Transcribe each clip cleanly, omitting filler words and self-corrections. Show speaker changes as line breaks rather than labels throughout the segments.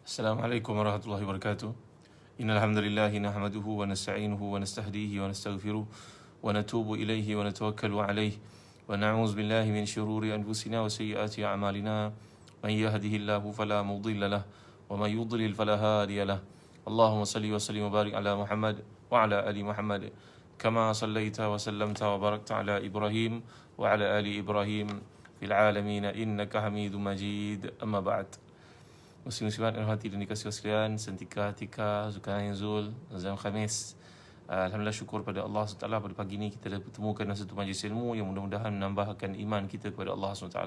Assalamualaikum warahmatullahi wabarakatuh. Innal hamdalillah nahmaduhu wa nasta'inuhu wa nastahdihi wa nastaghfiruh wa natubu ilaihi wa natawakkalu alaihi wa na'udzu billahi min shururi anfusina wa sayyiati a'malina. Man yahdihillahu fala mudilla lahu wa man yudlil fala hadiya lahu. Allahumma salli wa sallim wa barik ala Muhammad wa ala ali Muhammad kama sallaita wa sallamta wa barakta ala Ibrahim wa ala ali Ibrahim fil alamin innaka Hamidum Majid. Amma ba'd. Muslim-muslimat yang hati dan dikasihi sekalian, Sentika, Tika, Zulkarnain Zul, Zam Khamis. Alhamdulillah, syukur pada Allah SWT pada pagi ini kita dah bertemukan dalam satu majlis ilmu yang mudah-mudahan menambahkan iman kita kepada Allah SWT.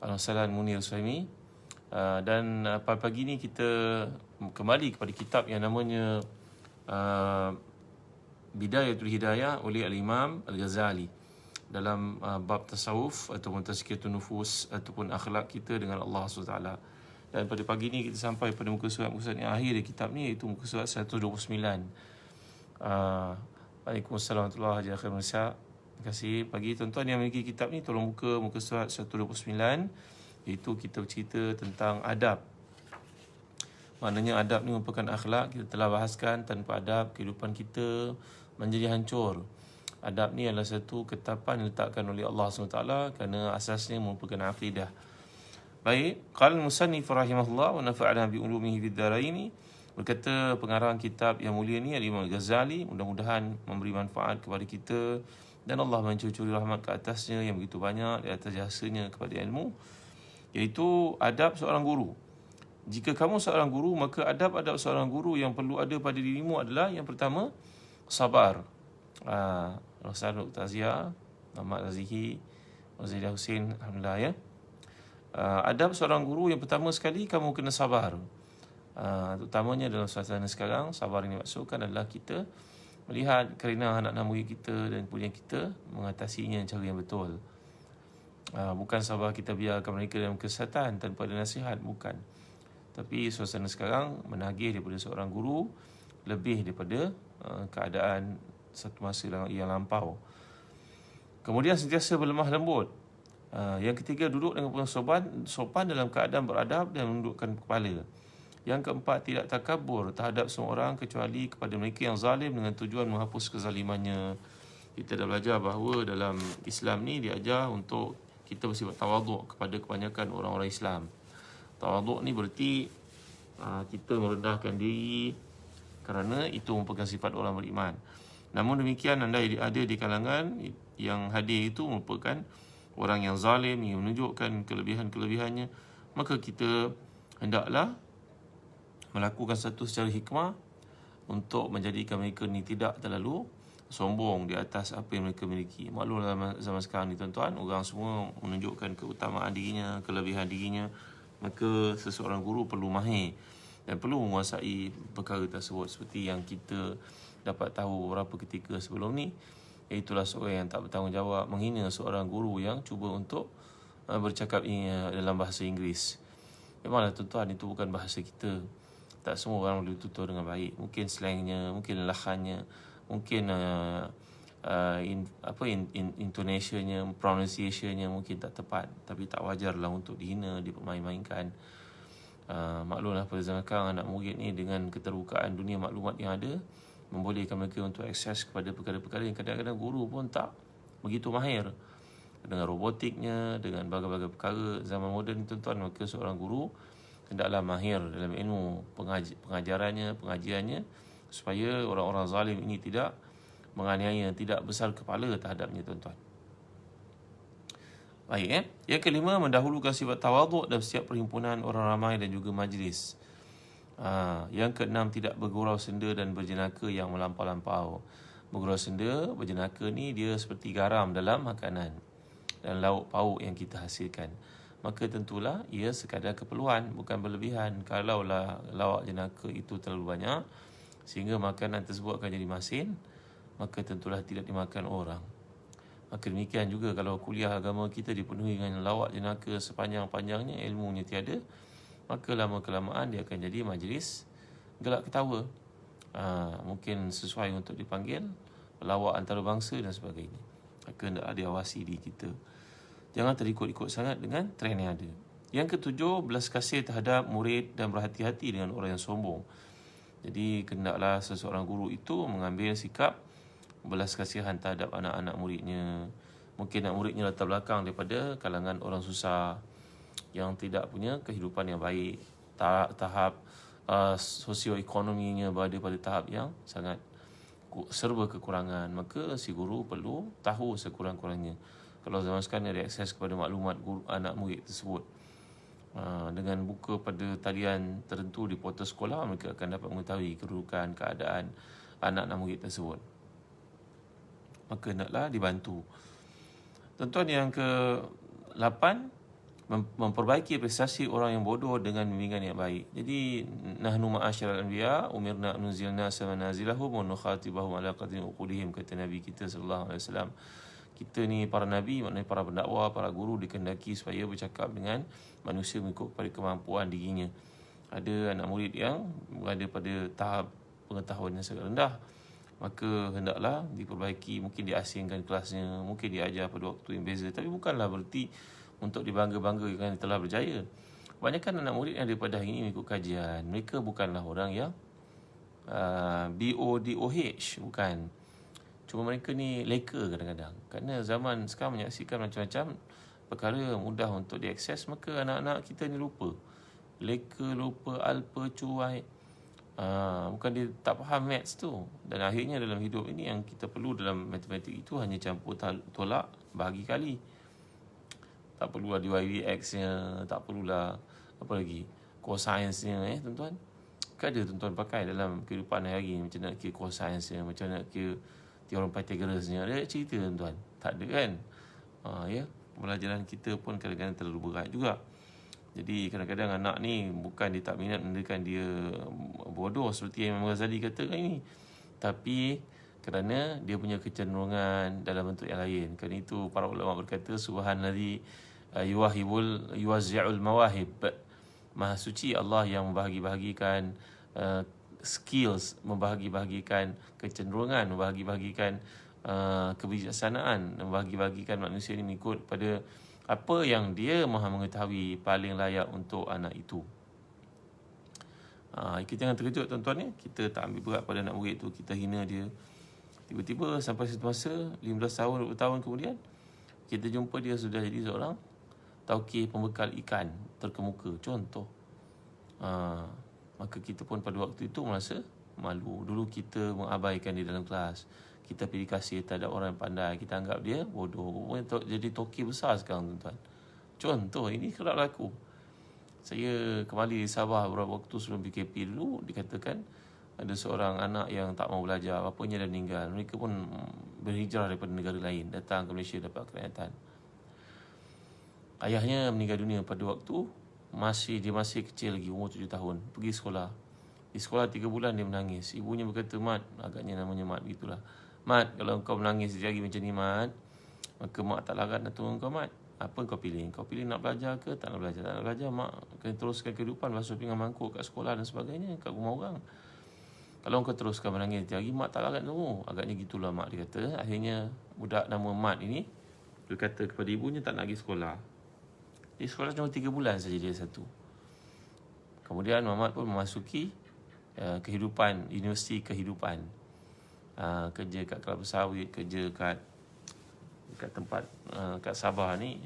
Al-Salam Munir Suhaimi. Dan pada pagi ini kita kembali kepada kitab yang namanya Bidayatul Hidayah oleh Al-Imam Al-Ghazali dalam bab tasawuf ataupun tazkiyatun nufus ataupun akhlak kita dengan Allah SWT. Dan pada pagi ni kita sampai pada muka surat yang akhir di kitab ni, iaitu muka surat 129. Waalaikumsalam warahmatullahi wabarakatuh. Terima kasih. Pagi tuan-tuan yang memiliki kitab ni, tolong buka muka surat 129, iaitu kita bercerita tentang adab. Maknanya adab ni merupakan akhlak. Kita telah bahaskan tanpa adab kehidupan kita menjadi hancur. Adab ni adalah satu ketetapan yang diletakkan oleh Allah SWT kerana asasnya merupakan akidah. Baik, qala al-musannif rahimahullah wa nafa'ana bi ulumihi fid dharain. Berkata pengarang kitab yang mulia ni Al-Imam Al-Ghazali, mudah-mudahan memberi manfaat kepada kita dan Allah mencurahkan rahmat ke atasnya yang begitu banyak di atas jasanya kepada ilmu, iaitu adab seorang guru. Jika kamu seorang guru, maka adab-adab seorang guru yang perlu ada pada dirimu adalah yang pertama, sabar. Rasul Dr. Azia, Muhammad Azihi, Wazidah Hussein, alhamdulillah ya. Adab seorang guru yang pertama sekali, kamu kena sabar. Terutamanya dalam suasana sekarang, sabar ini maksudkan adalah kita melihat kerana anak-anak murid kita dan punya kita mengatasinya cara yang betul. Bukan sabar kita biarkan mereka dalam kesesatan tanpa ada nasihat, bukan. Tapi suasana sekarang menagih daripada seorang guru lebih daripada keadaan satu masa yang lampau. Kemudian sentiasa berlemah lembut. Yang ketiga, duduk dengan penuh sopan dalam keadaan beradab dan menundukkan kepala. Yang keempat, tidak takabur terhadap semua orang kecuali kepada mereka yang zalim dengan tujuan menghapus kezalimannya. Kita dah belajar bahawa dalam Islam ni diajar untuk kita bersifat tawaduk kepada kebanyakan orang-orang Islam. Tawaduk ni berarti kita merendahkan diri kerana itu merupakan sifat orang beriman. Namun demikian, anda ada di kalangan yang hadir itu merupakan orang yang zalim, yang menunjukkan kelebihan-kelebihannya, maka kita hendaklah melakukan satu secara hikmah untuk menjadikan mereka ni tidak terlalu sombong di atas apa yang mereka miliki. Maklum dalam zaman sekarang ni tuan-tuan, orang semua menunjukkan keutamaan dirinya, kelebihan dirinya, maka seseorang guru perlu mahir dan perlu menguasai perkara tersebut seperti yang kita dapat tahu beberapa ketika sebelum ni. Itulah seorang yang tak bertanggungjawab menghina seorang guru yang cuba untuk bercakap dalam bahasa Inggeris. Memanglah tuan-tuan, itu bukan bahasa kita. Tak semua orang boleh tutur dengan baik. Mungkin slangnya, mungkin lahannya, mungkin intonationnya, pronunciationnya mungkin tak tepat. Tapi tak wajarlah untuk dihina, dipermain-mainkan. Maklumlah pada zaman sekarang anak murid ni dengan keterbukaan dunia maklumat yang ada, membolehkan mereka untuk akses kepada perkara-perkara yang kadang-kadang guru pun tak begitu mahir. Dengan robotiknya, dengan berbagai-bagai perkara zaman moden, tuan-tuan, maka seorang guru hendaklah mahir dalam ilmu pengajarannya, pengajiannya, supaya orang-orang zalim ini tidak menganiaya, tidak besar kepala terhadapnya, tuan-tuan. Baik, Yang kelima, mendahulukan sifat tawaduk dalam setiap perhimpunan orang ramai dan juga majlis. Yang keenam, tidak bergurau senda dan berjenaka yang melampau-lampau. Bergurau senda, berjenaka ni dia seperti garam dalam makanan dan lauk pauk yang kita hasilkan. Maka tentulah ia sekadar keperluan, bukan berlebihan. Kalaulah lawak jenaka itu terlalu banyak sehingga makanan tersebut akan jadi masin, maka tentulah tidak dimakan orang. Maka demikian juga kalau kuliah agama kita dipenuhi dengan lawak jenaka sepanjang-panjangnya, ilmunya tiada, maka lama-kelamaan dia akan jadi majlis gelak ketawa. Mungkin sesuai untuk dipanggil pelawak antarabangsa dan sebagainya. Maka hendaklah diawasi diri kita. Jangan terikut-ikut sangat dengan trend yang ada. Yang ketujuh, belas kasih terhadap murid dan berhati-hati dengan orang yang sombong. Jadi hendaklah seseorang guru itu mengambil sikap belas kasihan terhadap anak-anak muridnya. Mungkin anak muridnya latar belakang daripada kalangan orang susah yang tidak punya kehidupan yang baik. Tahap sosioekonominya berada pada tahap yang sangat serba kekurangan. Maka si guru perlu tahu sekurang-kurangnya. Kalau zaman sekarang ada akses kepada maklumat guru, anak murid tersebut, dengan buka pada talian tertentu di portal sekolah, mereka akan dapat mengetahui kedudukan, keadaan anak-anak murid tersebut. Maka naklah dibantu. Tuan-tuan, yang ke-8, memperbaiki prestasi orang yang bodoh dengan bimbingan yang baik. Jadi nahnu ma'asyiral anbiya umirna an nunzilna samanazilahum wa nukhatibahum ala qadri uqulihim, kata Nabi kita sallallahu alaihi wasallam. Kita ni para nabi, maknanya para pendakwah, para guru, dikehendaki supaya bercakap dengan manusia mengikut pada kemampuan dirinya. Ada anak murid yang berada pada tahap pengetahuan yang sangat rendah, maka hendaklah diperbaiki. Mungkin diasingkan kelasnya, mungkin diajar pada waktu yang beza. Tapi bukanlah berarti untuk dibangga-banggakan telah berjaya. Kebanyakan anak murid yang daripada hari ini mengikut kajian, mereka bukanlah orang yang BODOH, bukan. Cuma mereka ni leka kadang-kadang. Kerana zaman sekarang menyaksikan macam-macam perkara mudah untuk diakses, maka anak-anak kita ni lupa. Leka, lupa, alpa, cuai. Bukan dia tak faham maths tu. Dan akhirnya dalam hidup ini yang kita perlu dalam matematik itu hanya campur tolak, bahagi kali. Tak perlulah DYDX-nya, tak perlulah apa lagi, cosine-nya, tuan-tuan. Kan ada tuan-tuan pakai dalam kehidupan hari-hari, macam nak kira cosine-nya, macam nak kira teorem Pythagoras-nya. Ada cerita, tuan-tuan? Tak ada kan? Ya, pembelajaran kita pun kadang-kadang terlalu berat juga. Jadi kadang-kadang anak ni bukan dia tak minat, menandakan dia bodoh seperti yang Imam Ghazali kata kan ini, tapi kerana dia punya kecenderungan dalam bentuk yang lain. Kerana itu para ulama berkata, subhanalladzi yuwazzi'ul mawahib. Maha suci Allah yang membahagi-bahagikan skills, membahagi-bahagikan kecenderungan, membahagi-bahagikan kebijaksanaan, membahagi-bahagikan manusia ini mengikut pada apa yang dia maha mengetahui paling layak untuk anak itu. Kita jangan terkejut, tuan-tuan ya. Kita tak ambil berat pada anak murid tu, kita hina dia. Tiba-tiba sampai satu masa 15 tahun, 20 tahun kemudian, kita jumpa dia sudah jadi seorang taukih pembekal ikan terkemuka, contoh. Maka kita pun pada waktu itu merasa malu. Dulu kita mengabaikan dia dalam kelas, kita pilih kasih terhadap orang yang pandai, kita anggap dia bodoh. Jadi toki besar sekarang, tuan-tuan. Contoh, ini kerap berlaku. Saya kembali di Sabah beberapa waktu sebelum PKP dulu, dikatakan ada seorang anak yang tak mau belajar, bapanya dah meninggal. Mereka pun berhijrah daripada negara lain, datang ke Malaysia dapat kelayatan. Ayahnya meninggal dunia pada waktu dia masih kecil lagi, umur 7 tahun. Pergi sekolah. Di sekolah 3 bulan dia menangis. Ibunya berkata, Mat, agaknya namanya Mat begitulah. Mat, kalau kau menangis lagi macam ni, Mat, maka Mak tak larat nak tunggu kau, Mat. Apa kau pilih? Kau pilih nak belajar ke tak nak belajar? Tak nak belajar, Mak kena teruskan kehidupan, basuh pinggan mangkuk kat sekolah dan sebagainya, kat rumah orang. Kalau kau teruskan menangis lagi, Mak tak larat tunggu. Agaknya gitulah, Mak, dia kata. Akhirnya budak nama Mat ini berkata kepada ibunya tak nak pergi sekolah. Di sekolah cuma 3 bulan saja dia satu. Kemudian Muhammad pun memasuki kehidupan, universiti kehidupan. Kerja kat kelapa sawit, kerja kat tempat kat Sabah ni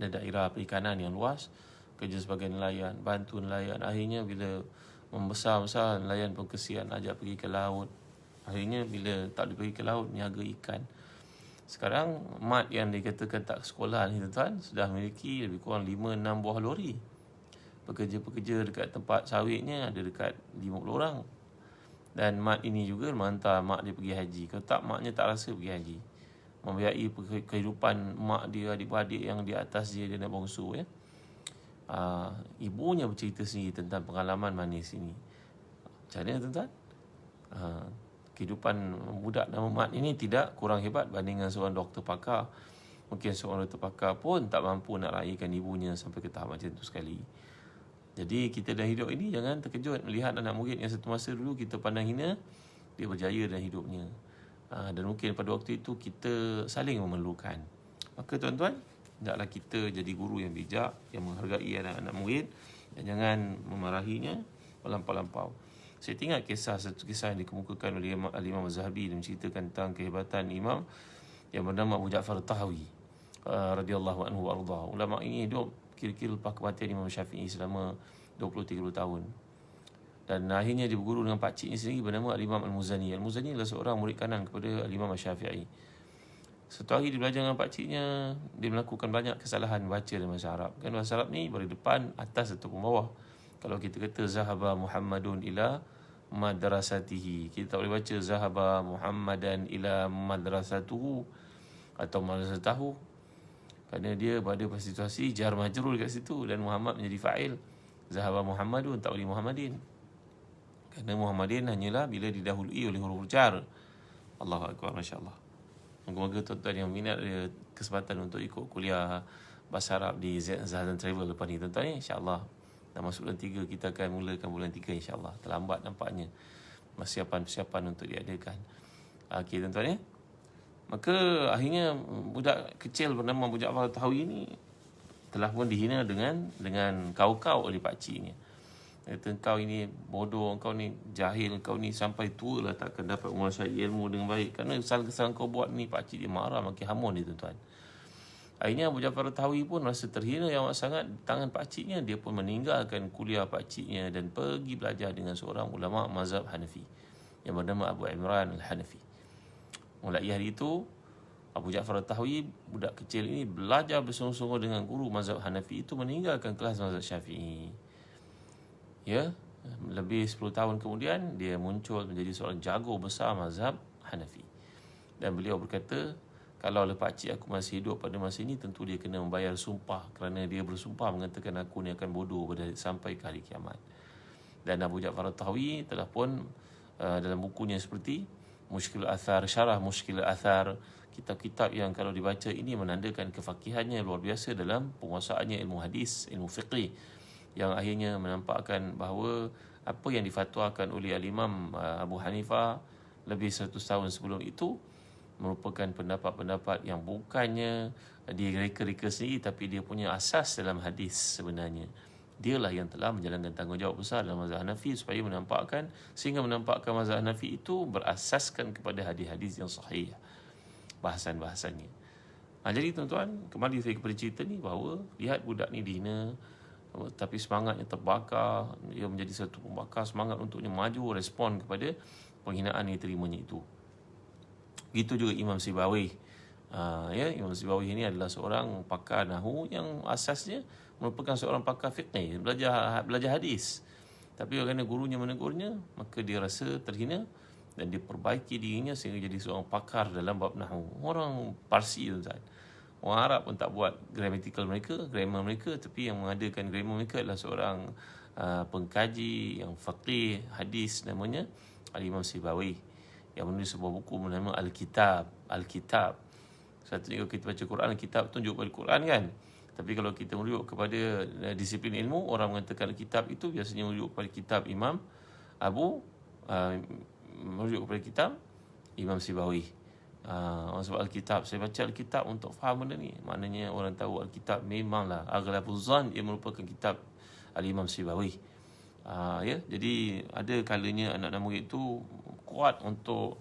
ada daerah perikanan yang luas, kerja sebagai nelayan, bantu nelayan. Akhirnya bila membesar-besar, nelayan pun kesian, ajak pergi ke laut. Akhirnya bila tak boleh pergi ke laut, niaga ikan. Sekarang Mat yang dikatakan tak sekolah ni, tuan-tuan, sudah memiliki lebih kurang 5-6 buah lori. Pekerja-pekerja dekat tempat sawitnya ada dekat 50 orang. Dan Mat ini juga menghantar mak dia pergi haji. Kalau tak, maknya tak rasa pergi haji. Membiayai kehidupan mak dia, adik-beradik yang di atas dia, dan bongsu ya. Ibunya bercerita sendiri tentang pengalaman manis ini. Macam mana, tuan-tuan? Kehidupan budak nama Mat ini tidak kurang hebat bandingkan seorang doktor pakar. Mungkin seorang doktor pakar pun tak mampu nak raikan ibunya sampai ke tahap macam itu sekali. Jadi kita dalam hidup ini jangan terkejut melihat anak murid yang satu masa dulu kita pandang hina, dia berjaya dalam hidupnya. Dan mungkin pada waktu itu kita saling memerlukan. Maka tuan-tuan, Hendaklah kita jadi guru yang bijak, yang menghargai anak-anak murid dan jangan memarahinya melampau-lampau. Saya ingat satu kisah yang dikemukakan oleh Al-Imam Az-Zahabi, dan menceritakan tentang kehebatan imam yang bernama Abu Ja'far At-Tahawi radhiyallahu anhu wa ardhah. Ulama ini hidup kira-kira lepas kematian Imam Syafi'i selama 20-30 tahun. Dan akhirnya dia berguru dengan pakciknya sendiri bernama Al-Imam Al-Muzani. Al-Muzani adalah seorang murid kanan kepada Al-Imam Syafi'i. Satu hari dia belajar dengan pakciknya, dia melakukan banyak kesalahan baca dalam bahasa Arab. Kan bahasa Arab ni dari depan, atas ataupun bawah. Kalau kita kata Zahaba Muhammadun ila madrasatihi, kita tak boleh baca Zahaba Muhammadan ila madrasatuhu atau madrasatahu, kerana dia pada situasi jar majrur kat situ dan Muhammad menjadi fa'il. Zahaba Muhammadun, tak boleh Muhammadin, kerana Muhammadin hanyalah bila didahului oleh huruf jar. Allahu akbar, masya-Allah. Moga-moga tuan-tuan yang minat ada kesempatan untuk ikut kuliah bahasa Arab di Zahdan Travel lepas ni tuan-tuan, insya-Allah. Dah masuk bulan 3, kita akan mulakan bulan 3 insya-Allah. Terlambat nampaknya. Masih persiapan untuk diadakan. Okey tuan-tuan ya. Maka akhirnya budak kecil bernama Abu Ja'far At-Tahawi ni telah pun dihina dengan kau-kau oleh pakciknya. Kata, kau ini bodoh, kau ni jahil, kau ni sampai tua lah takkan dapat menguasai ilmu dengan baik. Kerana kesalahan kau buat ni, pakcik dia marah, makin hamun dia tuan-tuan. Akhirnya Abu Ja'far At-Tahawi pun rasa terhina yang amat sangat tangan pakciknya. Dia pun meninggalkan kuliah pakciknya dan pergi belajar dengan seorang ulama mazhab Hanafi yang bernama Abu Imran Al-Hanafi. Mulai hari itu, Abu Ja'far At-Tahawi, budak kecil ini, belajar bersungguh-sungguh dengan guru mazhab Hanafi itu, meninggalkan kelas mazhab Syafi'i. Ya, lebih 10 tahun kemudian dia muncul menjadi seorang jago besar mazhab Hanafi. Dan beliau berkata, kalau pakcik aku masih hidup pada masa ini, tentu dia kena membayar sumpah, kerana dia bersumpah mengatakan aku ni akan bodoh sampai ke hari kiamat. Dan Abu Ja'far At-Tahawi telah pun dalam bukunya seperti Mushkil Athar, Syarah Mushkil Athar, kitab-kitab yang kalau dibaca ini menandakan kefakihannya luar biasa dalam penguasaannya ilmu hadis, ilmu fiqih, yang akhirnya menampakkan bahawa apa yang difatwakan oleh Al-Imam Abu Hanifah lebih 100 tahun sebelum itu merupakan pendapat-pendapat yang bukannya direka-reka sendiri, tapi dia punya asas dalam hadis sebenarnya. Dialah yang telah menjalankan tanggungjawab besar dalam mazhab Hanafi sehingga menampakkan mazhab Hanafi itu berasaskan kepada hadis-hadis yang sahih, bahasan-bahasannya. Jadi tuan-tuan, kembali saya kepada cerita ni, bahawa lihat budak ni dihina, tapi semangatnya terbakar. Ia menjadi satu pembakar semangat untuknya maju, respon kepada penghinaan yang terimanya itu. Begitu juga Imam Sibawi. Imam Sibawi ini adalah seorang pakar nahwu yang asasnya merupakan seorang pakar fiqh, belajar hadis. Tapi kerana gurunya menegurnya, maka dia rasa terhina dan dia perbaiki dirinya sehingga jadi seorang pakar dalam bab nahwu. Orang Parsi tuan-tuan, orang Arab pun tak buat grammar mereka, tapi yang mengadakan grammar mereka adalah seorang pengkaji yang faqih hadis, namanya Al-Imam Sibawi, yang menulis sebuah buku bernama Al-Kitab. Satunya kalau kita baca Quran, Al-Kitab tunjuk pada Quran kan. Tapi kalau kita merujuk kepada disiplin ilmu, orang mengatakan Al-Kitab itu biasanya merujuk kepada kitab Imam merujuk kepada kitab Imam Sibawi. Sebab Al-Kitab, saya baca Al-Kitab untuk faham benda ni. Maknanya orang tahu Al-Kitab memanglah aghlabuz zan ia merupakan kitab Al-Imam Sibawi. Jadi ada kalanya anak-anak murid itu kuat untuk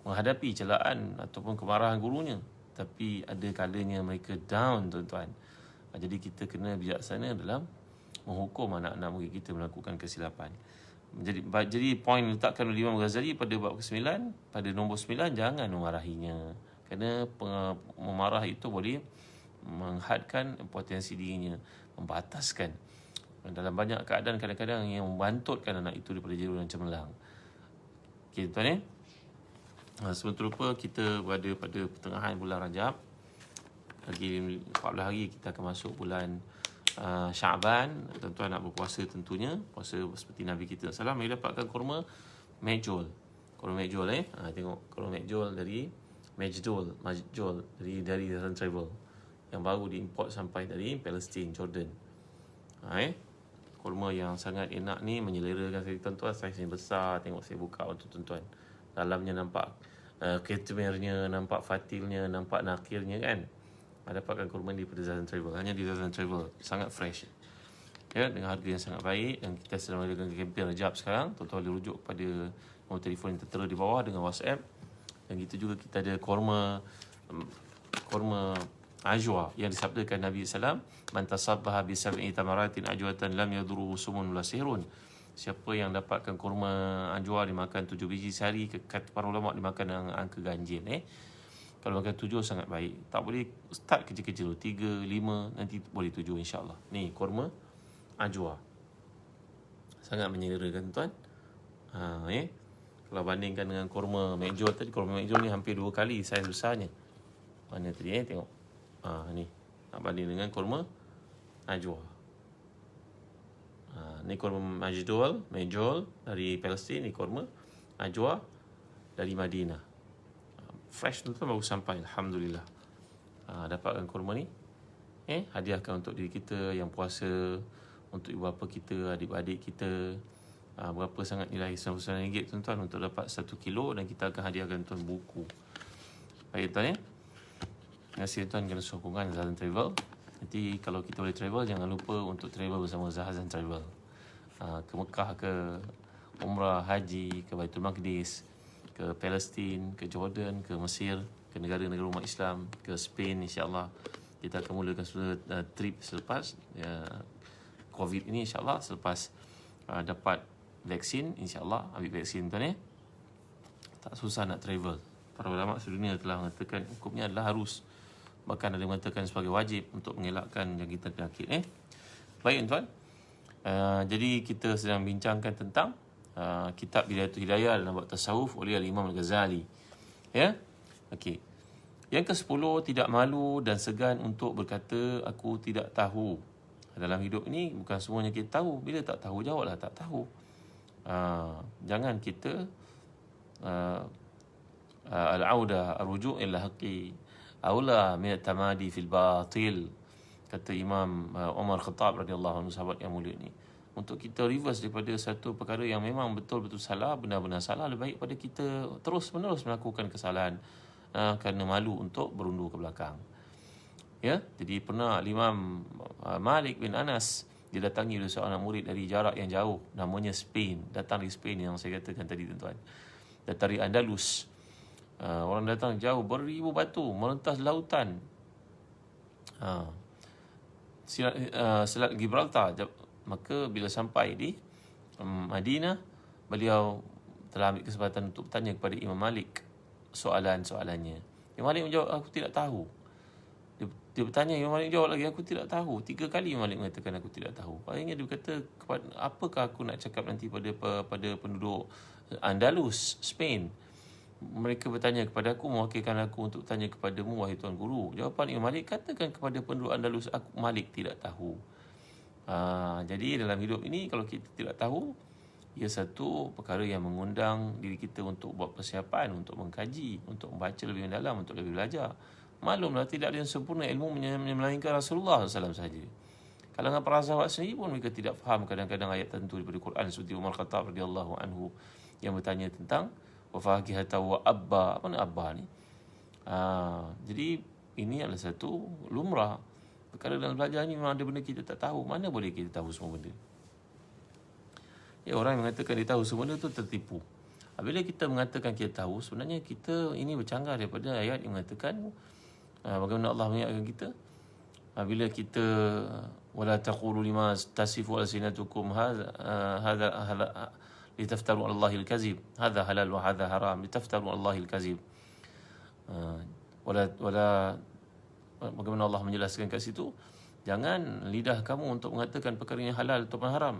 menghadapi celaan ataupun kemarahan gurunya, tapi ada kalanya mereka down tuan-tuan. Jadi kita kena bijaksana dalam menghukum anak-anak murid kita melakukan kesilapan. Jadi poin letakkan oleh Imam Ghazali pada bab ke-9, pada nombor 9, jangan memarahinya, kerana memarah itu boleh menghadkan potensi dirinya, membataskan. Dalam banyak keadaan kadang-kadang yang membantutkan anak itu daripada jalur yang cemerlang. Okey tuan-tuan ya. Sementara rupa kita berada pada pertengahan bulan Rajab. Lagi 14 hari kita akan masuk bulan Syaban. Tuan-tuan nak berpuasa tentunya, puasa seperti Nabi kita SAW. Mari dapatkan kurma Majul. Kurma Majul tengok kurma Majul dari Majul dari Zahdan Travel yang baru diimport sampai dari Palestin, Jordan. Kurma yang sangat enak ni, menyelerakan saya tuan-tuan. Saiznya besar, tengok saya buka untuk tuan-tuan. Dalamnya nampak ketemernya, nampak fatilnya, nampak nakirnya kan. dapatkan kurma di pada Zazan Travel. Hanya di Zazan Travel. Sangat fresh. Ya, dengan harga yang sangat baik. Dan kita sedang melakukan kempen Rejab sekarang. Tuan-tuan boleh rujuk pada nombor telefon yang tertera di bawah dengan WhatsApp. Dan gitu juga kita ada kurma ajwa yang disabdakan Nabi SAW, man tasabbaha bi sab'i tamaratin ajwatan lam yadurruhu sumun wala sihrun. Siapa yang dapatkan kurma ajwa dimakan 7 biji sehari, kata para ulama dimakan dengan angka ganjil. Kalau makan 7 sangat baik. Tak boleh start kecil-kecil, 3, 5, nanti boleh 7 insya-Allah. Ni kurma ajwa. Sangat menyederakan tuan. Kalau bandingkan dengan kurma mejol tadi, kurma mejol ni hampir 2 kali saiz besarnya. Mana tadi tengok. Ni nak banding dengan kurma ajwa. Ni kurma mejol dari Palestin, ni kurma ajwa dari Madinah. Fresh tu baru sampai, alhamdulillah. Dapatkan kurma ni. Hadiahkan untuk diri kita yang puasa, untuk ibu bapa kita, adik-adik kita. Berapa sangat nilai RM99 tuan-tuan untuk dapat 1 kilo, dan kita akan hadiahkan tuan buku. Baik tuan Terima kasih tuan kerana sokongan Zahazan Travel. Nanti kalau kita boleh travel, jangan lupa untuk travel bersama Zahazan Travel. Ke Mekah, ke Umrah, Haji, ke Baitul Maqdis, ke Palestin, ke Jordan, ke Mesir, ke negara-negara umat Islam, ke Spain insya-Allah. Kita akan mulakan trip selepas COVID ini insya-Allah, selepas dapat vaksin insya-Allah, ambil vaksin tuan tak susah nak travel. Para ulama sedunia telah mengatakan hukumnya adalah harus, bahkan ada yang mengatakan sebagai wajib untuk mengelakkan jangkitan penyakit. Baik tuan. Jadi kita sedang bincangkan tentang kitab Bidayatul Hidayah dalam bab tasawuf oleh Imam Al-Ghazali. Ya. Okey. Yang ke-10, tidak malu dan segan untuk berkata aku tidak tahu. Dalam hidup ini bukan semuanya kita tahu. Bila tak tahu, jawablah tak tahu. Jangan kita al-auda ar-ruju' ila haqqi aula min at-tamadi fil batil, kata Imam Umar Khattab radhiyallahu anhu, sahabat yang mulia ni. Untuk kita reverse daripada satu perkara yang memang betul-betul salah, benar-benar salah, lebih baik pada kita terus-menerus melakukan kesalahan kerana malu untuk berundur ke belakang. Ya, jadi pernah Imam Malik bin Anas didatangi oleh seorang murid dari jarak yang jauh, namanya Spain, datang dari Spain yang saya katakan tadi tuan-tuan. Datang dari Andalus. Orang datang jauh, beribu batu, merentas lautan. Selat Gibraltar. Maka bila sampai di Madinah, beliau telah ambil kesempatan untuk bertanya kepada Imam Malik soalan-soalannya. Imam Malik menjawab, aku tidak tahu. Dia bertanya, Imam Malik jawab lagi, aku tidak tahu. 3 kali Imam Malik mengatakan aku tidak tahu. Akhirnya dia berkata, apakah aku nak cakap nanti pada penduduk Andalus, Spain? Mereka bertanya kepada aku, mewakilkan aku untuk tanya kepadamu, wahai Tuan Guru. Jawapan Imam Malik, katakan kepada penduduk Andalus, aku Malik tidak tahu. Jadi dalam hidup ini, kalau kita tidak tahu, ia satu perkara yang mengundang diri kita untuk buat persiapan, untuk mengkaji, untuk membaca lebih mendalam, untuk lebih belajar. Maklumlah, tidak ada yang sempurna ilmu melainkan Rasulullah SAW sahaja. Kalangan para sahabat sendiri pun mereka tidak faham kadang-kadang ayat tertentu daripada Quran, seperti Umar Khattab radhiyallahu anhu yang bertanya tentang wa faqihata wa abba. Apa nak abba ni? Jadi ini adalah satu lumrah. Perkara dalam belajar ni memang ada benda kita tak tahu. Mana boleh kita tahu semua benda? Ya, orang yang mengatakan dia tahu semua benda tu tertipu. Bila kita mengatakan kita tahu, sebenarnya kita ini bercanggah daripada ayat yang mengatakan bagaimana Allah mengingatkan kita. Bila kita wala taqulu lima tasifu alsinatukum hadha litaftaru 'ala Allahi al-kazib, hadha halal wa hadha haram litaftaru 'ala Allahi al-kazib. Wala bagaimana Allah menjelaskan kat situ, jangan lidah kamu untuk mengatakan perkara yang halal ataupun haram.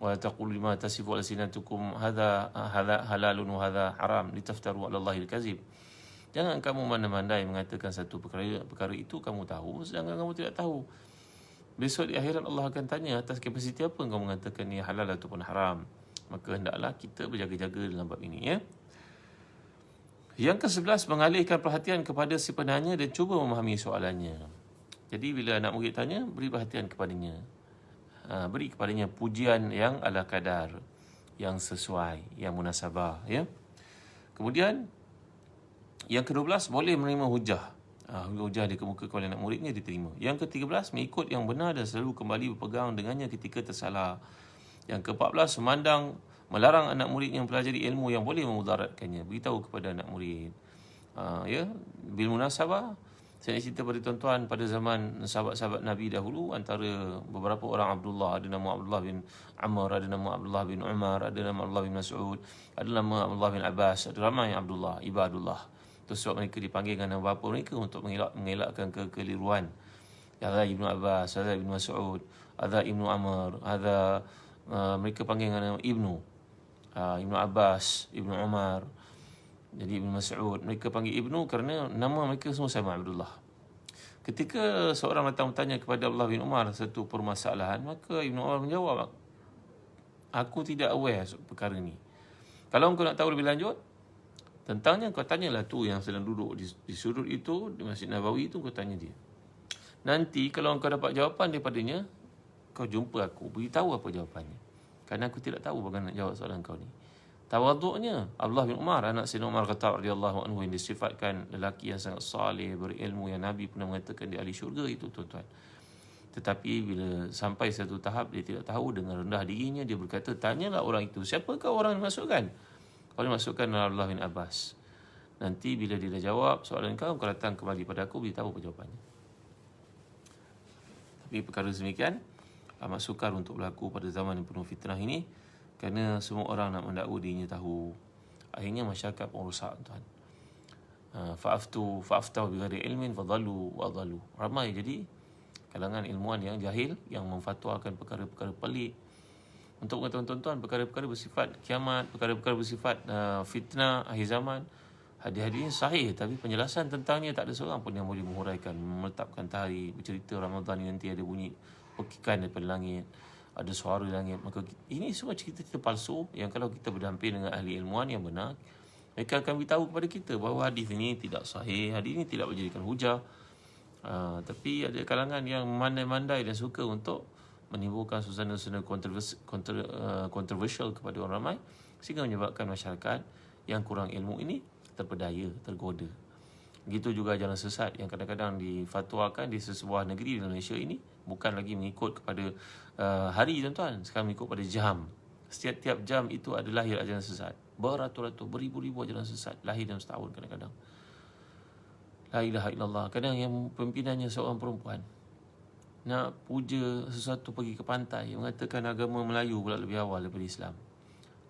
Wala taqulu lima tasifu alsinatukum hadha halalun wa hadha haram litaftaru 'ala Allahi al-kazib. Jangan kamu mandai-mandai mengatakan satu perkara itu kamu tahu sedangkan kamu tidak tahu. Besok di akhirat Allah akan tanya atas kapasiti apa kamu mengatakan ni halal ataupun haram. Maka hendaklah kita berjaga-jaga dalam bab ini, ya. Yang ke-11, mengalihkan perhatian kepada si penanya dan cuba memahami soalannya. Jadi bila anak murid tanya, beri perhatian kepadanya. Beri kepadanya pujian yang ala kadar, yang sesuai, yang munasabah, ya. Kemudian yang ke-12, boleh menerima hujah. hujah dikemukakan oleh anak muridnya diterima. Yang ke-13, mengikut yang benar dan selalu kembali berpegang dengannya ketika tersalah. Yang ke-14, melarang anak murid yang mempelajari ilmu yang boleh memudaratkannya. Beritahu kepada anak murid. Bil munasabah, saya nak cerita pada tuan-tuan, pada zaman sahabat-sahabat Nabi dahulu, antara beberapa orang Abdullah, ada nama Abdullah bin Amr, ada nama Abdullah bin Umar, ada nama Abdullah bin Mas'ud, ada nama Abdullah bin Abbas, ada ramai Abdullah, ibadullah. Itu sebab mereka dipanggil dengan nama bapa mereka untuk mengelakkan kekeliruan. Ada Ibnu Abbas, ada Ibnu Mas'ud, ada Ibnu Amr, ada mereka panggil dengan nama Ibnu Abbas, Ibnu Umar. Jadi Ibnu Mas'ud, mereka panggil Ibnu kerana nama mereka semua sama, Abdullah. Ketika seorang datang bertanya kepada Abdullah bin Umar satu permasalahan, maka Ibnu Umar menjawab, aku tidak aware perkara ni. Kalau kau nak tahu lebih lanjut tentangnya, kau tanyalah tu yang sedang duduk di sudut itu, di Masjid Nabawi itu, kau tanya dia. Nanti kalau kau dapat jawapan daripadanya, kau jumpa aku, beritahu apa jawapannya. Kerana aku tidak tahu bagaimana nak jawab soalan kau ni. Tawaduknya Abdullah bin Umar, anak Sayyidina Umar Khattab radhiyallahu anhu, yang disifatkan lelaki yang sangat saleh, berilmu, yang Nabi pernah mengatakan di ahli syurga itu, tuan-tuan. Tetapi bila sampai satu tahap dia tidak tahu, dengan rendah dirinya dia berkata, tanyalah orang itu, siapakah orang yang dimasukkan? Kalau dimasukkan Abdullah bin Abbas. Nanti bila dia dah jawab soalan kau datang kembali pada aku, beritahu apa jawapannya. Tapi perkara demikian amat sukar untuk berlaku pada zaman yang penuh fitnah ini, kerana semua orang nak mendakwa dirinya tahu. Akhirnya masyarakat pun rosak, tuan. Fa'aftau bighairi ilmin fadhallu wa adhallu. Ramai jadi kalangan ilmuwan yang jahil yang memfatwakan perkara-perkara pelik. Untuk mengatakan tuan-tuan, perkara-perkara bersifat kiamat, perkara-perkara bersifat fitnah akhir zaman, hadis-hadis ini sahih, tapi penjelasan tentangnya tak ada seorang pun yang boleh menguraikan, menetapkan tarikh, bercerita Ramadan ni nanti ada bunyi pekikan daripada langit, ada suara langit. Maka ini semua cerita-cerita palsu yang kalau kita berdamping dengan ahli ilmuwan yang benar, mereka akan beritahu kepada kita bahawa hadis ini tidak sahih, hadis ini tidak dijadikan hujah. Tapi ada kalangan yang mandai-mandai dan suka untuk menimbulkan suasana-suasana kontroversial kepada orang ramai, sehingga menyebabkan masyarakat yang kurang ilmu ini terpedaya, tergoda. Begitu juga jalan sesat yang kadang-kadang difatwakan di sesebuah negeri di Malaysia ini, bukan lagi mengikut kepada hari, tuan-tuan. Sekarang mengikut pada jam. Setiap jam itu ada lahir ajaran sesat. Beratus-ratus, beribu-ribu ajaran sesat lahir dalam setahun kadang-kadang. La ilaha illallah. Kadang yang pimpinannya seorang perempuan nak puja sesuatu, pergi ke pantai, mengatakan agama Melayu pula lebih awal daripada Islam.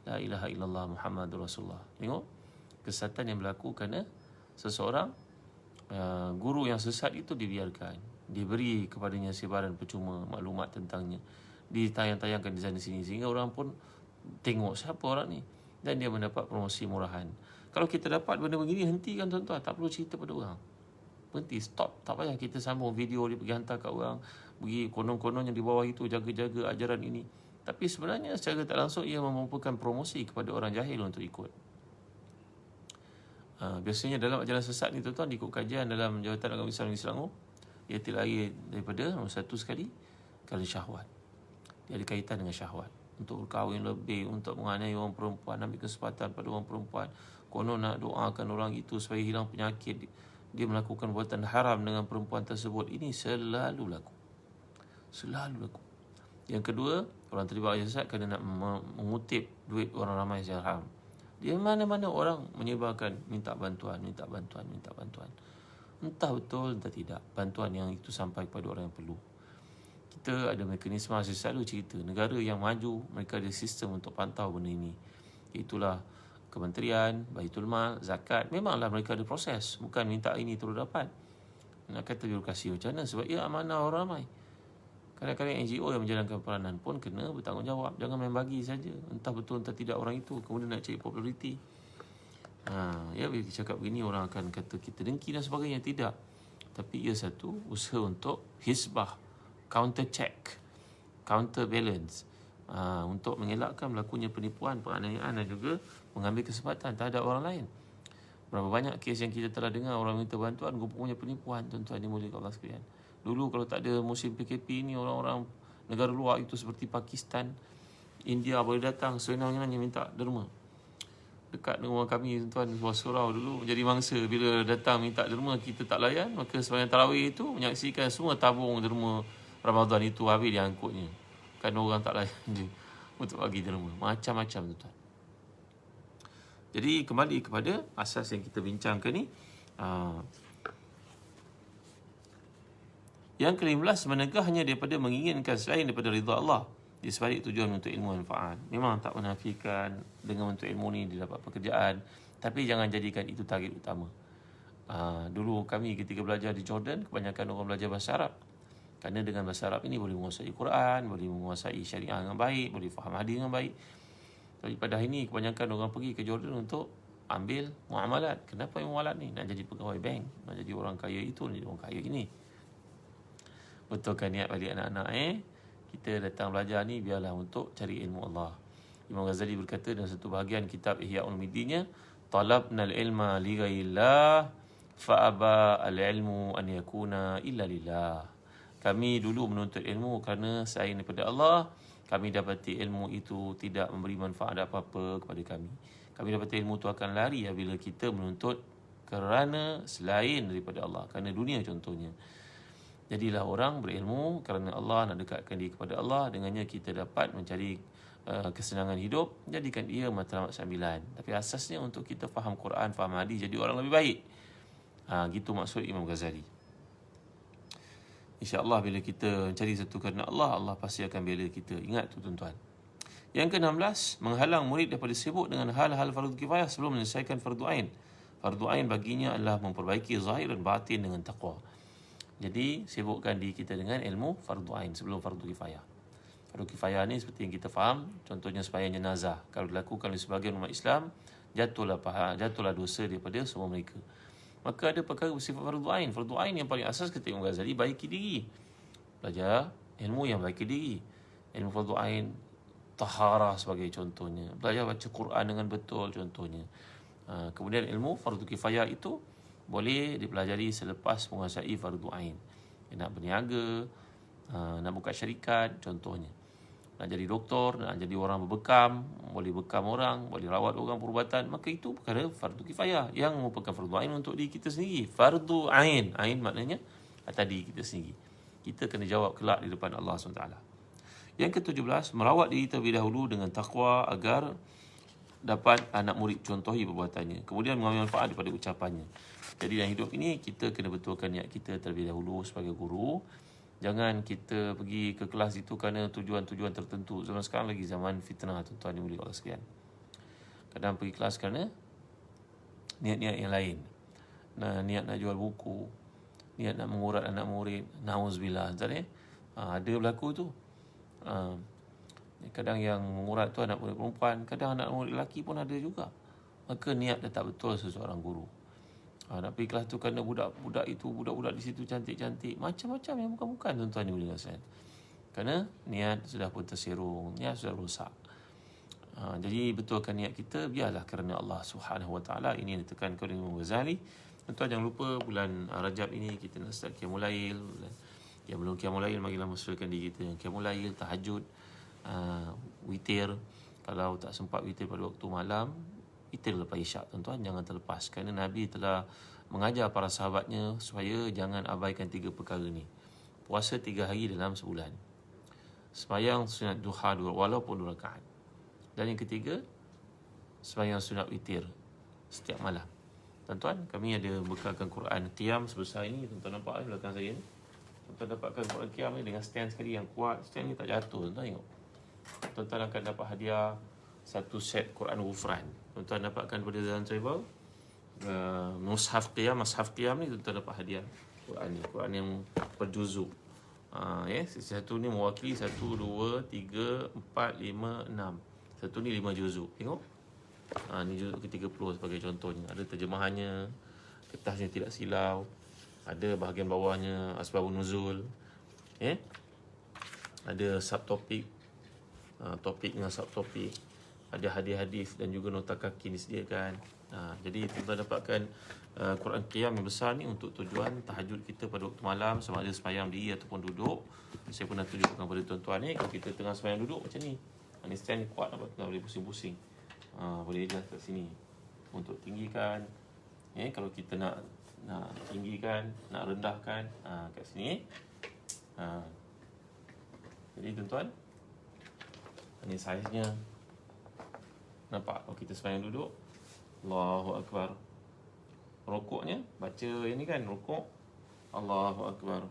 La ilaha illallah Muhammadur Rasulullah. Tengok kesesatan yang berlaku kerana seseorang guru yang sesat itu dibiarkan, diberi kepadanya sebaran percuma maklumat tentangnya, ditayang-tayangkan di sana sini, sehingga orang pun tengok siapa orang ni, dan dia mendapat promosi murahan. Kalau kita dapat benda begini, hentikan, tuan-tuan. Tak perlu cerita pada orang. Berhenti, stop. Tak payah kita sambung video dia pergi hantar kat orang, pergi konon-konon yang di bawah itu jaga-jaga ajaran ini. Tapi sebenarnya secara tak langsung ia merupakan promosi kepada orang jahil untuk ikut. Biasanya dalam ajaran sesat ni, tuan-tuan, ikut kajian dalam Jabatan Agama Islam di Selangor, ia terlahir daripada nombor satu sekali, kerana syahwat. Dia ada kaitan dengan syahwat. Untuk berkahwin lebih, untuk menganiaya orang perempuan, ambil kesempatan pada orang perempuan, konon nak doakan orang itu supaya hilang penyakit, dia melakukan perbuatan haram dengan perempuan tersebut. Ini selalu laku. Selalu laku. Yang kedua, orang terlibat ajaran sesat kerana nak mengutip duit orang ramai secara haram. Di mana-mana orang menyebarkan minta bantuan. Entah betul, entah tidak, bantuan yang itu sampai kepada orang yang perlu. Kita ada mekanisme, saya selalu cerita, negara yang maju, mereka ada sistem untuk pantau benda ini. Itulah kementerian, Baitul Mal, zakat. Memanglah mereka ada proses, bukan minta ini terus dapat. Nak kata birokrasi macam mana? Sebab ia amanah orang ramai. Kadang-kadang NGO yang menjalankan peranan pun kena bertanggungjawab. Jangan main bagi saja. Entah betul entah tidak orang itu, kemudian nak cari populariti. Ya, bila kita cakap begini, orang akan kata kita dengki dan sebagainya. Tidak. Tapi ia satu usaha untuk hisbah, counter check, counter balance, untuk mengelakkan berlakunya penipuan, penganiayaan dan juga mengambil kesempatan terhadap orang lain. Berapa banyak kes yang kita telah dengar orang minta bantuan, rupanya penipuan, tuan-tuan dimuliakan Allah sekalian. Dulu kalau tak ada musim PKP ni, orang-orang negara luar itu seperti Pakistan, India boleh datang senang-senangnya minta derma. dekat rumah kami tuan, sebuah surau dulu jadi mangsa. Bila datang minta derma kita tak layan, maka sembahyang tarawih itu menyaksikan semua tabung derma Ramadan itu habis dia angkutnya. Kan orang tak layan dia untuk bagi derma. Macam-macam tu tuan. Jadi kembali kepada asas yang kita bincangkan ni. Yang ke-15, menegah hanya daripada menginginkan selain daripada ridha Allah di sebalik tujuan untuk ilmu manfaat. Memang tak menafikan dengan untuk ilmu ni dia dapat pekerjaan, tapi jangan jadikan itu target utama. Dulu kami ketika belajar di Jordan, kebanyakan orang belajar bahasa Arab. Kerana dengan bahasa Arab ini boleh menguasai Quran, boleh menguasai syariah dengan baik, boleh faham hadis dengan baik. Tapi pada hari ini kebanyakan orang pergi ke Jordan untuk ambil muamalat. Kenapa muamalat ni? Nak jadi pegawai bank, nak jadi orang kaya itu, nak jadi orang kaya ini. Betulkan niat balik anak-anak kita datang belajar ni biarlah untuk cari ilmu Allah. Imam Ghazali berkata dalam satu bahagian kitab Ihya Ulumuddinnya, talabna al-ilma li ghairillah fa aba al-ilmu an yakuna illa lillah. Kami dulu menuntut ilmu kerana selain daripada Allah. Kami dapati ilmu itu tidak memberi manfaat apa-apa kepada kami. Kami dapati ilmu itu akan lari apabila kita menuntut kerana selain daripada Allah, kerana dunia contohnya. Jadilah orang berilmu kerana Allah, nak dekatkan diri kepada Allah. Dengannya kita dapat mencari kesenangan hidup. Jadikan ia matlamat sambilan. Tapi asasnya untuk kita faham Quran, faham hadis, jadi orang lebih baik. Gitu maksud Imam Ghazali. InsyaAllah bila kita mencari satu kerana Allah, Allah pasti akan bela kita. Ingat tu tuan-tuan. Yang ke-16, menghalang murid daripada sibuk dengan hal-hal fardu kifayah sebelum menyelesaikan fardu ain. Fardu ain baginya adalah memperbaiki zahir dan batin dengan taqwa. Jadi sibukkan diri kita dengan ilmu fardu ain sebelum fardu kifayah. Fardu kifayah ni seperti yang kita faham, contohnya sembahyang jenazah. Kalau dilakukan oleh sebahagian umat Islam, jatuhlah dosa daripada semua mereka. Maka ada perkara bersifat fardu ain. Fardu ain yang paling asas kata Imam Ghazali, baiki diri. Belajar ilmu yang baiki diri. Ilmu fardu ain, taharah sebagai contohnya. Belajar baca Quran dengan betul contohnya. Kemudian ilmu fardu kifayah itu boleh dipelajari selepas menguasai fardu ain. Nak berniaga, nak buka syarikat contohnya. Nak jadi doktor, nak jadi orang berbekam, boleh bekam orang, boleh rawat orang perubatan, maka itu perkara fardu kifayah yang merupakan fardu ain untuk diri kita sendiri. Fardu ain, ain maknanya atas diri kita sendiri. Kita kena jawab kelak di depan Allah SWT. Yang ke-17, merawat diri terlebih dahulu dengan taqwa agar dapat anak murid contohi perbuatannya. Kemudian mengambil manfaat daripada ucapannya. Jadi dalam hidup ini kita kena betulkan niat kita terlebih dahulu sebagai guru. Jangan kita pergi ke kelas itu kerana tujuan-tujuan tertentu. Zaman sekarang lagi zaman fitnah tuan-tuan yang boleh Allah sekalian. Kadang pergi kelas kerana niat-niat yang lain. Niat nak jual buku, niat nak mengurat anak murid. Nauzubillah. Ada berlaku tu. Kadang yang mengurat tu anak murid perempuan, kadang anak murid lelaki pun ada juga. Maka niat dah tak betul seseorang guru. Nak pergi kelas tu kerana budak-budak di situ cantik-cantik, macam-macam yang bukan-bukan tuan-tuan ni boleh rasa. Kerana niat sudah pun terserong, niat sudah rosak. Jadi betulkan niat kita, biarlah kerana Allah Subhanahu Wa Taala. Ini yang ditekankan oleh Imam Ghazali. Tuan-tuan jangan lupa bulan Rajab ini kita nak start Qiyamul Lail. Yang belum Qiyamul Lail, marilah masukkan diri kita yang Qiyamul Lail, tahajud, witir. Kalau tak sempat witir pada waktu malam, witir lepas isyak tuan-tuan, jangan terlepas. Kerana Nabi telah mengajar para sahabatnya supaya jangan abaikan 3 perkara ni. Puasa 3 hari dalam sebulan, sembahyang sunat duha walaupun 2 rakaat, dan yang ketiga sembahyang sunat witir setiap malam. Tuan-tuan, kami ada bekalkan Quran qiyam sebesar ini. Tuan-tuan nampak belakang saya ni, tuan-tuan dapatkan Quran qiyam ni dengan stand sekali yang kuat. Stand ni tak jatuh, tuan-tuan tengok. Tuan-tuan akan dapat hadiah 1 set Quran Ghufran. Tuan-tuan dapatkan pada Zan Travel Mushaf Qiyam ni, tuan-tuan dapat hadiah Quran ni, Quran yang berjuzuk. Satu ni mewakili 1, 2, 3, 4, 5, 6. Satu ni 5 juzuk. Tengok. Ni juzuk ke-30 sebagai contohnya. Ada terjemahannya, kertasnya tidak silau, ada bahagian bawahnya asbabun nuzul. Ada subtopik, topik dengan subtopik. Ada hadis-hadis dan juga nota kaki disediakan. Jadi tuan-tuan dapatkan Quran Qiyam yang besar ni untuk tujuan tahajud kita pada waktu malam, sama ada sembahyang diri ataupun duduk. Saya pernah tunjukkan kepada tuan-tuan ni, kalau kita tengah sembahyang duduk macam ni. Ni stand ni kuat, nampak tak boleh pusing-pusing. Boleh adjust kat sini untuk tinggikan. Kalau kita nak tinggikan, nak rendahkan, kat sini. Jadi tuan-tuan, ini saiznya. Nampak kalau kita sembahyang duduk, Allahu Akbar. Rukuknya baca ini kan, rukuk Allahu Akbar,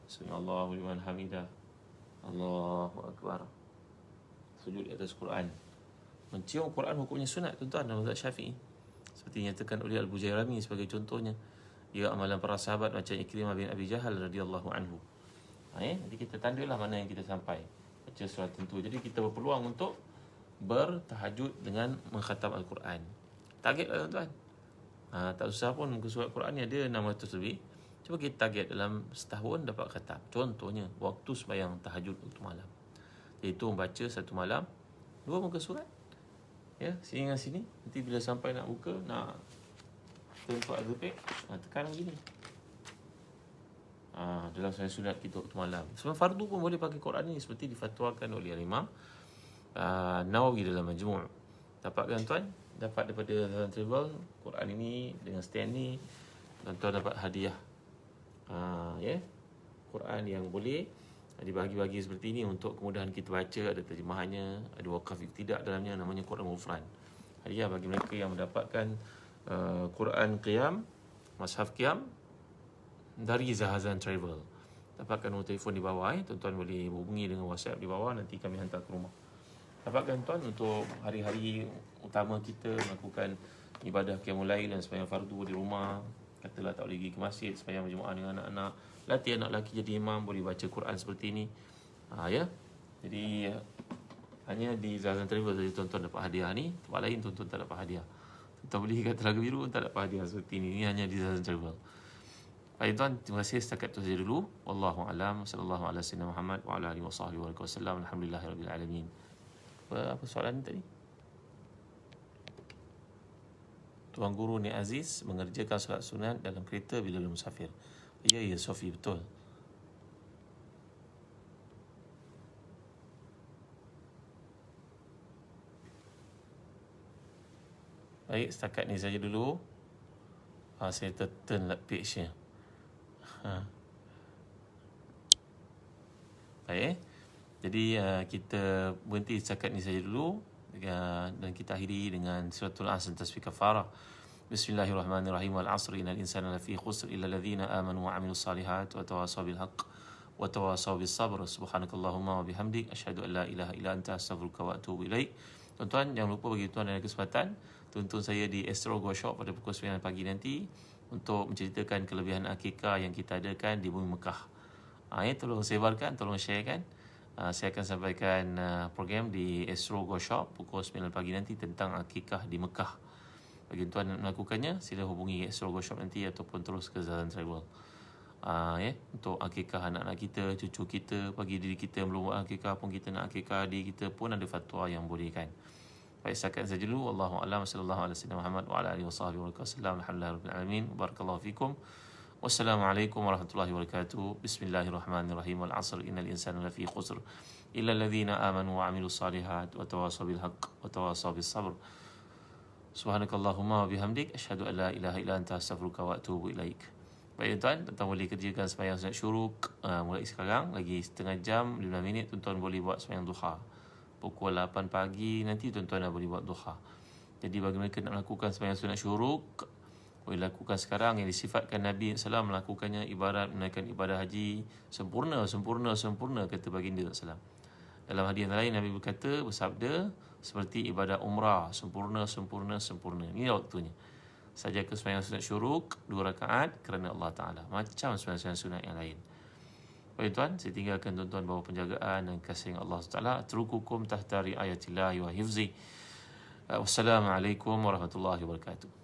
Sami'allahu liman hamidah, Allahu Akbar. Sujud di atas Quran. Mencium Quran hukumnya sunat tuan-tuan dalam mazhab Syafi'i, seperti dinyatakan oleh Al-Bujairami sebagai contohnya. Ia amalan para sahabat macam Ikrimah bin Abi Jahal radhiyallahu anhu. Jadi kita tandalah mana yang kita sampai baca surah tentu. Jadi kita berpeluang untuk bertahajud dengan mengkhatam Al-Quran. Targetlah tuan-tuan. Tak susah pun, muka surat Quran ni ada 600 lebih. Cuba kita target dalam setahun dapat khatam. Contohnya waktu sembahyang tahajud waktu malam, iaitu membaca satu malam 2 muka surat. Sini dengan sini. Nanti bila sampai nak buka, nak tentu ada pek, tekan begini. Dalam sembahyang sunat kita waktu malam. Sembahyang fardu pun boleh pakai Quran ni, seperti difatwakan oleh Imam Nawawi dalam Majmu'. Dapatkan tuan? Dapat daripada Zazan Travel Quran ini dengan stand ni. Tuan-tuan dapat hadiah Quran yang boleh dibagi-bagi seperti ini untuk kemudahan kita baca. Ada terjemahannya, ada wakaf iktidak dalamnya, namanya Quran Ghufran. Hadiah bagi mereka yang mendapatkan Quran Qiyam, Mashaf Qiyam dari Zazan Travel. Dapatkan nombor telefon di bawah. Tuan-tuan boleh hubungi dengan WhatsApp di bawah, nanti kami hantar ke rumah. Dapatkan tuan untuk hari-hari utama kita melakukan ibadah qiyamul lail dan sembahyang fardu di rumah. Katalah tak boleh pergi ke masjid, sembahyang berjemaah dengan anak-anak, latih anak lelaki jadi imam, boleh baca Quran seperti ini. Jadi hanya di Zazan Travel saja tuan-tuan dapat hadiah ni. Tempat lain tuan-tuan tak dapat hadiah. Tuan beli kat Telaga Biru tak dapat hadiah seperti ini. Ini hanya di Zazan Travel. Baik tuan, terima kasih setakat itu saja dulu. Wallahu a'lam. Sallallahu ala sayyidina Muhammad wa ala alihi wasallam. Alhamdulillahirabbil alamin. Apa soalan ni tadi? Tuan Guru Nik Aziz mengerjakan solat sunat dalam kereta bila musafir. Ya Sofi, betul. Baik, setakat ni saja dulu. Saya turn page-nya. Baik. Jadi kita berhenti setakat ni saja dulu, dan kita akhiri dengan suratul Asr tasbih kafarah. Bismillahirrahmanirrahim. Wal 'asri innal insana lafi khusr illa alladhina amanu wa 'amilus salihat wa tawasaw bil haqq wa tawasaw bis sabr. Subhanakallahumma wa bihamdik asyhadu an la ilaha illa anta astaghfiruka wa atubu ilaik. Tuan-tuan, jangan lupa bagi tuan ada kesempatan tuntun saya di Astro Go Shop pada pukul 9 pagi nanti untuk menceritakan kelebihan akikah yang kita adakan di bumi Mekah. Tolong sebarkan, tolong sharekan. Saya akan sampaikan program di Astro Go Shop pukul 9 pagi nanti tentang akikah di Mekah. Bagi tuan nak melakukannya, sila hubungi Astro Go Shop nanti ataupun terus ke Zazan Travel. Untuk akikah anak-anak kita, cucu kita, bagi diri kita yang belum buat akikah pun, kita nak akikah adik kita pun ada fatwa yang bolehkan. Baik, setakat saja dulu. Wallahu a'lam. Sallallahu alaihi wasallam Muhammad wa ala alihi wasallam. Alhamdulillahirabbil alamin. Barakallahu fikum. Wassalamualaikum warahmatullahi wabarakatuh. Bismillahirrahmanirrahim. Wal 'asr innal insana lafi khusr illa alladhina amanu wa 'amilus salihat wa tawasaw bil haqq wa tawasaw bis sabr. Subhanakallahumma wa bihamdik asyhadu an la ilaha illa anta astaghfiruka wa atubu ilaik. Baik tuan, tuan boleh kerjakan sembahyang sunat syuruk mulai sekarang, lagi setengah jam 15 minit tuan boleh buat sembahyang duha. Pukul 8 pagi nanti tuan-tuan dah boleh buat duha. Jadi bagi mereka nak melakukan sembahyang sunat syuruk, boleh lakukan sekarang. Yang disifatkan Nabi SAW melakukannya ibarat menunaikan ibadah haji sempurna kata baginda SAW. Dalam hadis yang lain Nabi bersabda seperti ibadah umrah sempurna. Ini waktunya. Saja ke sembahyang sunat syuruk 2 rakaat kerana Allah Ta'ala, macam sembahyang sunat yang lain. Baik tuan, saya tinggalkan tuan-tuan bawah penjagaan dan kasih Allah Ta'ala. Atrukukum tahta riayatillahi wa hifzi. Wassalamualaikum warahmatullahi wabarakatuh.